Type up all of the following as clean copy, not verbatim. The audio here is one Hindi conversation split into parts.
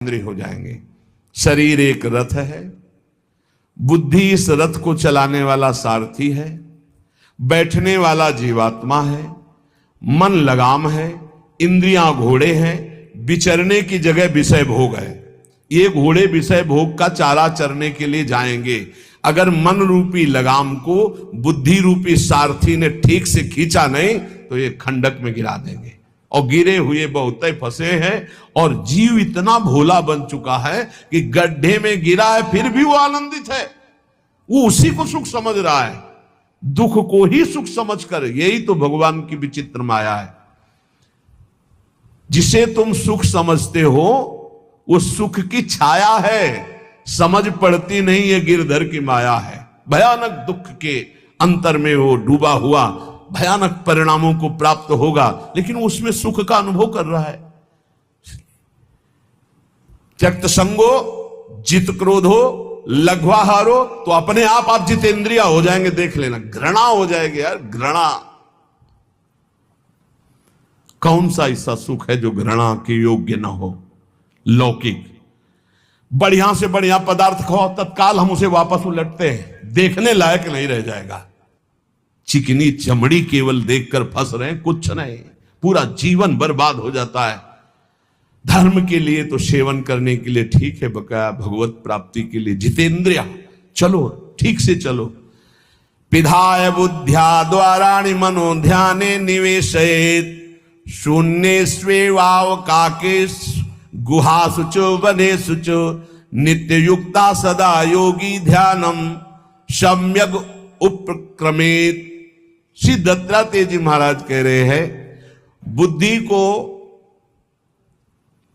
इंद्रिय हो जाएंगे। शरीर एक रथ है, बुद्धि इस रथ को चलाने वाला सारथी है, बैठने वाला जीवात्मा है, मन लगाम है, इंद्रियां घोड़े हैं, विचरने की जगह विषय भोग है। ये घोड़े विषय भोग का चारा चरने के लिए जाएंगे। अगर मन रूपी लगाम को बुद्धि रूपी सारथी ने ठीक से खींचा नहीं तो ये खंडक में गिरा देंगे। और गिरे हुए बहुत फंसे हैं और जीव इतना भोला बन चुका है कि गड्ढे में गिरा है फिर भी वो आनंदित है। वो उसी को सुख समझ रहा है, दुख को ही सुख समझकर। यही तो भगवान की विचित्र माया है। जिसे तुम सुख समझते हो वो सुख की छाया है, समझ पड़ती नहीं ये गिरधर की माया है। भयानक दुख के अंतर में वो डूबा हुआ भयानक परिणामों को प्राप्त होगा, लेकिन उसमें सुख का अनुभव कर रहा है। त्यक्त संगो जित क्रोधो लघ्वाहारो, तो अपने आप जितेंद्रिया हो जाएंगे। देख लेना, घृणा हो जाएगी यार, घृणा। कौन सा ऐसा सुख है जो घृणा के योग्य ना हो? लौकिक बढ़िया से बढ़िया पदार्थ खाओ, तत्काल हम उसे वापस उलटते हैं, देखने लायक नहीं रह जाएगा। चिकनी चमड़ी केवल देखकर फंस रहे हैं, कुछ नहीं, पूरा जीवन बर्बाद हो जाता है। धर्म के लिए तो सेवन करने के लिए ठीक है, बकाया भगवत प्राप्ति के लिए जितेंद्रिया चलो, ठीक से चलो। पिधाय बुद्ध्या द्वाराणि मनो ध्याने निवेशयेत् शून्ये स्वेवावकाके गुहासु च वनेषु च नित्य युक्ता सदा योगी ध्यानम सम्यक उपक्रमेत। श्री दत्तात्रेय जी महाराज कह रहे हैं, बुद्धि को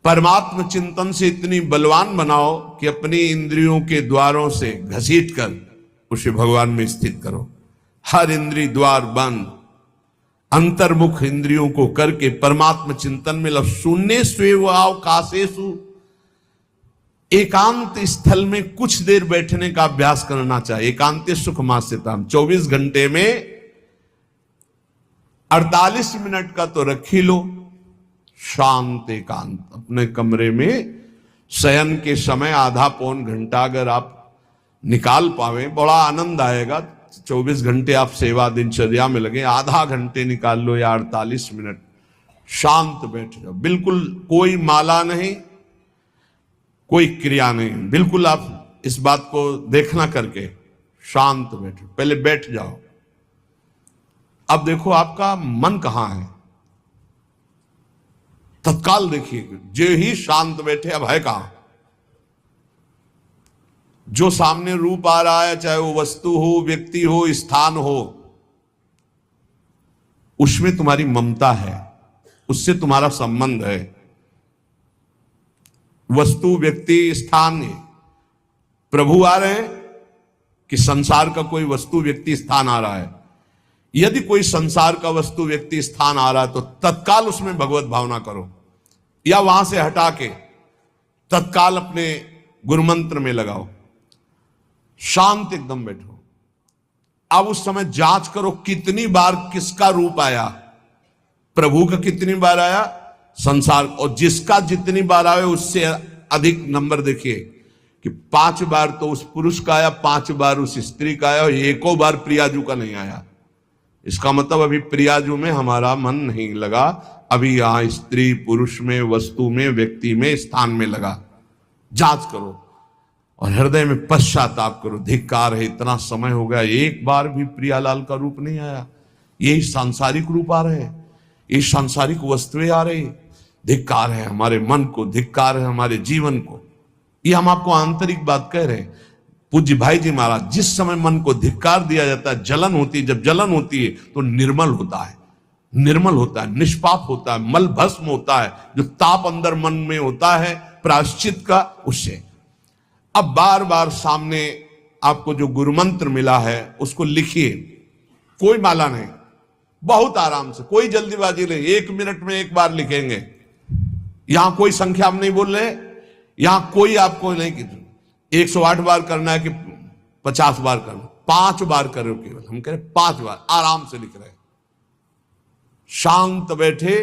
परमात्म चिंतन से इतनी बलवान बनाओ कि अपनी इंद्रियों के द्वारों से घसीट कर उसे भगवान में स्थित करो। हर इंद्रिय द्वार बंद, अंतर्मुख इंद्रियों को करके परमात्म चिंतन में लग। शून्य स्वेवावकाशेषु, एकांत स्थल में कुछ देर बैठने का अभ्यास करना चाहिए। एकांत सुख मास्यताम, 24 घंटे में 48 मिनट का तो रख ही लो शांत एकांत। अपने कमरे में शयन के समय आधा पौन घंटा अगर आप निकाल पावे, बड़ा आनंद आएगा। 24 घंटे आप सेवा दिनचर्या में लगे, आधा घंटे निकाल लो या 48 मिनट शांत बैठ जाओ। बिल्कुल कोई माला नहीं, कोई क्रिया नहीं, बिल्कुल आप इस बात को देखना करके शांत बैठो। पहले बैठ जाओ। अब देखो आपका मन कहां है, तत्काल देखिए। जो ही शांत बैठे, अब है कहां? जो सामने रूप आ रहा है, चाहे वो वस्तु हो, व्यक्ति हो, स्थान हो, उसमें तुम्हारी ममता है, उससे तुम्हारा संबंध है। वस्तु, व्यक्ति, स्थान, प्रभु आ रहे हैं कि संसार का कोई वस्तु, व्यक्ति, स्थान आ रहा है? यदि कोई संसार का वस्तु, व्यक्ति, स्थान आ रहा है तो तत्काल उसमें भगवत भावना करो, या वहां से हटा के तत्काल अपने गुरुमंत्र में लगाओ। शांत एकदम बैठो। अब उस समय जांच करो कितनी बार किसका रूप आया। प्रभु का कितनी बार आया, संसार, और जिसका जितनी बार आए उससे अधिक नंबर देखिए कि 5 बार तो उस पुरुष का आया, 5 बार उस स्त्री का आया, और एको बार प्रियाजू का नहीं आया। इसका मतलब अभी प्रियाजू में हमारा मन नहीं लगा, अभी यहां स्त्री पुरुष में, वस्तु में, व्यक्ति में, स्थान में लगा। जांच करो और हृदय में पश्चाताप करो। धिक्कार है, इतना समय हो गया, एक बार भी प्रियालाल का रूप नहीं आया। यही सांसारिक रूप आ रहे हैं, ये सांसारिक वस्तुएं आ रही। धिक्कार है हमारे मन को, धिक्कार है हमारे जीवन को। ये हम आपको आंतरिक बात कह रहे हैं। पूज्य भाई जी महाराज, जिस समय मन को धिक्कार दिया जाता है, जलन होती है। जब जलन होती है तो निर्मल होता है, निर्मल होता है, निष्पाप होता है, मल भस्म होता है। जो ताप अंदर मन में होता है प्रायश्चित का, उससे। अब बार बार सामने आपको जो गुरुमंत्र मिला है उसको लिखिए। कोई माला नहीं, बहुत आराम से, कोई जल्दीबाजी नहीं। 1 मिनट में 1 बार लिखेंगे। यहां कोई संख्या हम नहीं बोल रहे, यहां कोई आपको नहीं कि 108 बार करना है कि 50 बार करना, 5 बार करो केवल। हम कह रहे 5 बार आराम से लिख रहे हैं। शांत बैठे,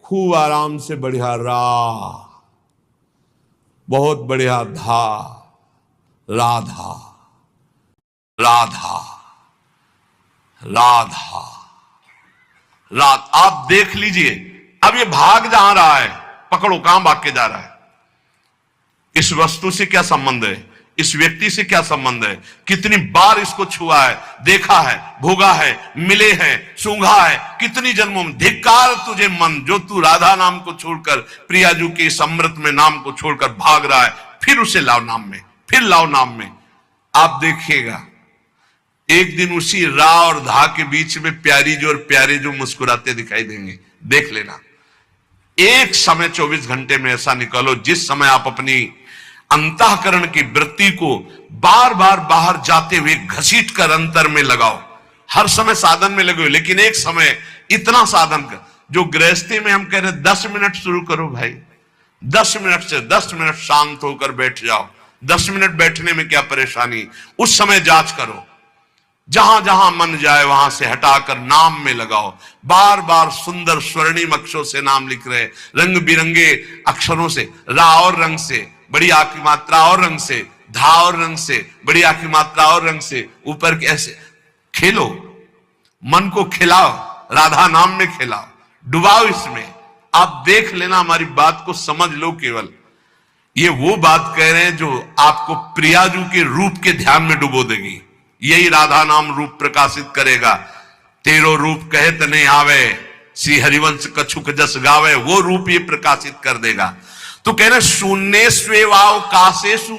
खूब आराम से बढ़िया रा बहुत बढ़िया, धा, राधा, राधा, राधा, रात। आप देख लीजिए, अब ये भाग जहां रहा है, पकड़ो कहां भाग के जा रहा है। इस वस्तु से क्या संबंध है, इस व्यक्ति से क्या संबंध है, कितनी बार इसको छुआ है, देखा है, भोगा है, मिले हैं, सूंघा है, कितनी जन्मों में। धिक्कार तुझे मन, जो तू राधा नाम को छोड़कर, प्रियाजू के इस अमृत में नाम को छोड़कर भाग रहा है, फिर उसे लाओ नाम में, फिर लाओ नाम में। आप देखिएगा एक दिन उसी रा और धा के बीच में प्यारी जो और प्यारे जो मुस्कुराते दिखाई देंगे। देख लेना, एक समय 24 घंटे में ऐसा निकालो जिस समय आप अपनी अंतःकरण की वृत्ति को बार बार बाहर जाते हुए घसीट कर अंतर में लगाओ। हर समय साधन में लगे हो, लेकिन एक समय इतना साधन कर, जो गृहस्थी में हम कह रहे 10 मिनट शुरू करो भाई, 10 मिनट से 10 मिनट शांत होकर बैठ जाओ। 10 मिनट बैठने में क्या परेशानी, उस समय जांच करो, जहां जहां मन जाए वहां से हटाकर नाम में लगाओ। बार बार सुंदर स्वर्णिम अक्षरों से नाम लिख रहे, रंग बिरंगे अक्षरों से, रा और रंग से, बड़ी आ की मात्रा और रंग से, धा और रंग से, बड़ी आ की मात्रा और रंग से, ऊपर के ऐसे खेलो, मन को खिलाओ, राधा नाम में खिलाओ, डुबाओ इसमें। आप देख लेना, हमारी बात को समझ लो। केवल ये वो बात कह रहे हैं जो आपको प्रियाजू के रूप के ध्यान में डुबो देगी। यही राधा नाम रूप प्रकाशित करेगा। तेरो रूप कहत नहीं आवे, श्री हरिवंश कछुक जस गावे, वो रूप ये प्रकाशित कर देगा। तो कह रहे शून्य स्वेवाव काशेषु,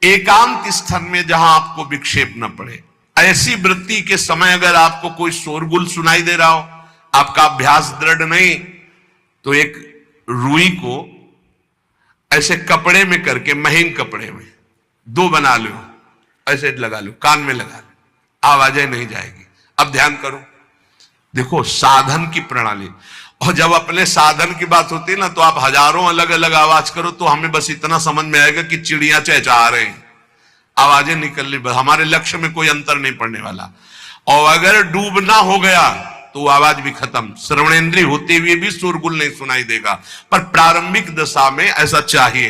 एकांत स्थान में जहां आपको विक्षेप न पड़े। ऐसी वृत्ति के समय अगर आपको कोई शोरगुल सुनाई दे रहा हो, आपका अभ्यास दृढ़ नहीं, तो एक रुई को ऐसे कपड़े में करके, महीन कपड़े में 2 बना लो, ऐसे लगा लो, कान में लगा लो, आवाजें नहीं जाएगी। अब ध्यान करो, देखो साधन की प्रणाली। और जब अपने साधन की बात होती है ना, तो आप हजारों अलग अलग आवाज करो तो हमें बस इतना समझ में आएगा कि चिड़िया चहचहा रहे हैं, आवाजें निकल रही, हमारे लक्ष्य में कोई अंतर नहीं पड़ने वाला। और अगर डूबना हो गया तो आवाज भी खत्म, श्रवणेंद्रिय होते हुए भी शोरगुल नहीं सुनाई देगा। पर प्रारंभिक दशा में ऐसा चाहिए।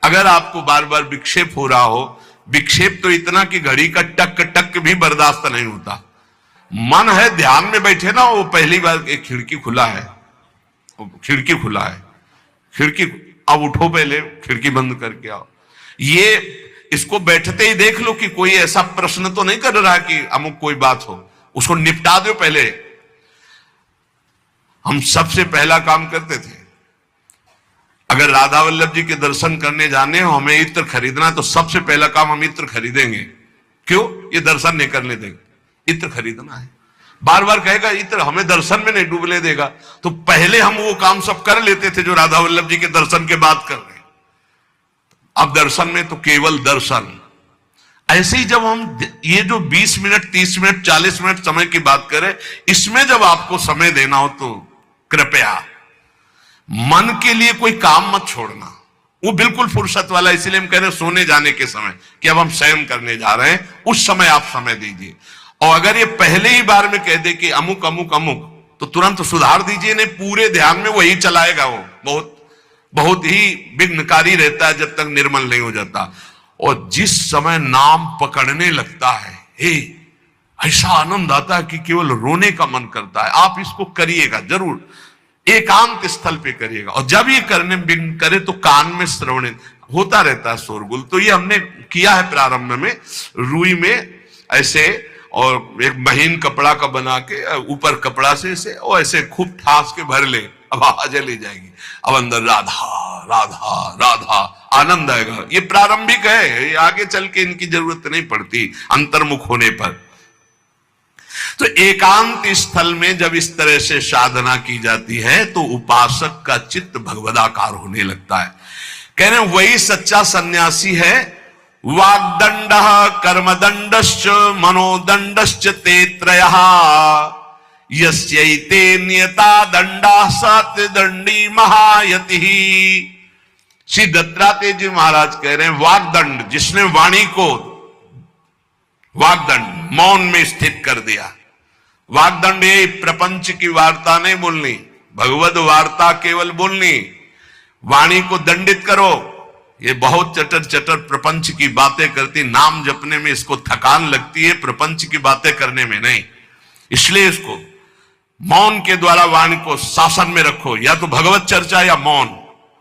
अगर आपको बार बार विक्षेप हो रहा हो, विक्षेप तो इतना कि घड़ी का टक टक भी बर्दाश्त नहीं होता, मन है ध्यान में बैठे ना, वो पहली बार एक खिड़की खुला है, खिड़की खुला है, खिड़की, अब उठो पहले खिड़की बंद करके आओ। ये इसको बैठते ही देख लो कि कोई ऐसा प्रश्न तो नहीं कर रहा कि अमुक कोई बात हो, उसको निपटा दो पहले। हम सबसे पहला काम करते थे, अगर राधा वल्लभ जी के दर्शन करने जाने हो, हमें इत्र खरीदना, तो सबसे पहला काम हम इत्र खरीदेंगे। क्यों? ये दर्शन नहीं करने देंगे, इत्र खरीदना है। बार बार कहेगा इत्र हमें दर्शन में नहीं डूबने देगा, तो पहले हम वो काम सब कर लेते थे जो राधा वल्लभ जी के दर्शन के बाद कर रहे हैं। अब दर्शन में तो केवल दर्शन। ऐसे ही जब हम ये जो 20 मिनट, 30 मिनट, 40 मिनट समय की बात करें, इसमें जब आपको समय देना हो तो कृपया मन के लिए कोई काम मत छोड़ना, वो बिल्कुल फुर्सत वाला। इसीलिए हम कह रहे हैं सोने जाने के समय कि अब हम शयन करने जा रहे हैं, उस समय आप समय दीजिए। और अगर ये पहले ही बार में कह दे कि अमुक अमुक अमुक, तो तुरंत सुधार दीजिए, नहीं पूरे ध्यान में वही चलाएगा। वो बहुत बहुत ही विघ्नकारी रहता है जब तक निर्मल नहीं हो जाता। और जिस समय नाम पकड़ने लगता है, ऐसा आनंद आता है कि केवल रोने का मन करता है। आप इसको करिएगा जरूर, एकांत स्थल पे करिएगा। और जब ये करने करे तो कान में श्रवण होता रहता है शोरगुल। तो ये हमने किया है प्रारंभ में, रुई में ऐसे, और एक महीन कपड़ा का बना के ऊपर कपड़ा से ऐसे, और ऐसे खूब ठास के भर ले, अब आवाज ले जाएगी। अब अंदर राधा राधा राधा, आनंद आएगा। ये प्रारंभिक है, ये आगे चल के इनकी जरूरत नहीं पड़ती अंतर्मुख होने पर। तो एकांत स्थल में जब इस तरह से साधना की जाती है तो उपासक का चित्त भगवदाकार होने लगता है। कह रहे वही सच्चा सन्यासी है। वाग्दंड कर्मदंडश्च मनोदंडश्च ते त्रयः, यस्यैते नियता दंडा सत्यदंडी महायतिः। श्री दत्तात्रेय जी महाराज कह रहे हैं वाग्दंड, जिसने वाणी को, वाग्दंड मौन में स्थित कर दिया। वाग्दंड ये प्रपंच की वार्ता नहीं बोलनी, भगवद वार्ता केवल बोलनी। वाणी को दंडित करो, ये बहुत चटर चटर प्रपंच की बातें करती, नाम जपने में इसको थकान लगती है, प्रपंच की बातें करने में नहीं। इसलिए इसको मौन के द्वारा वाणी को शासन में रखो, या तो भगवत चर्चा या मौन।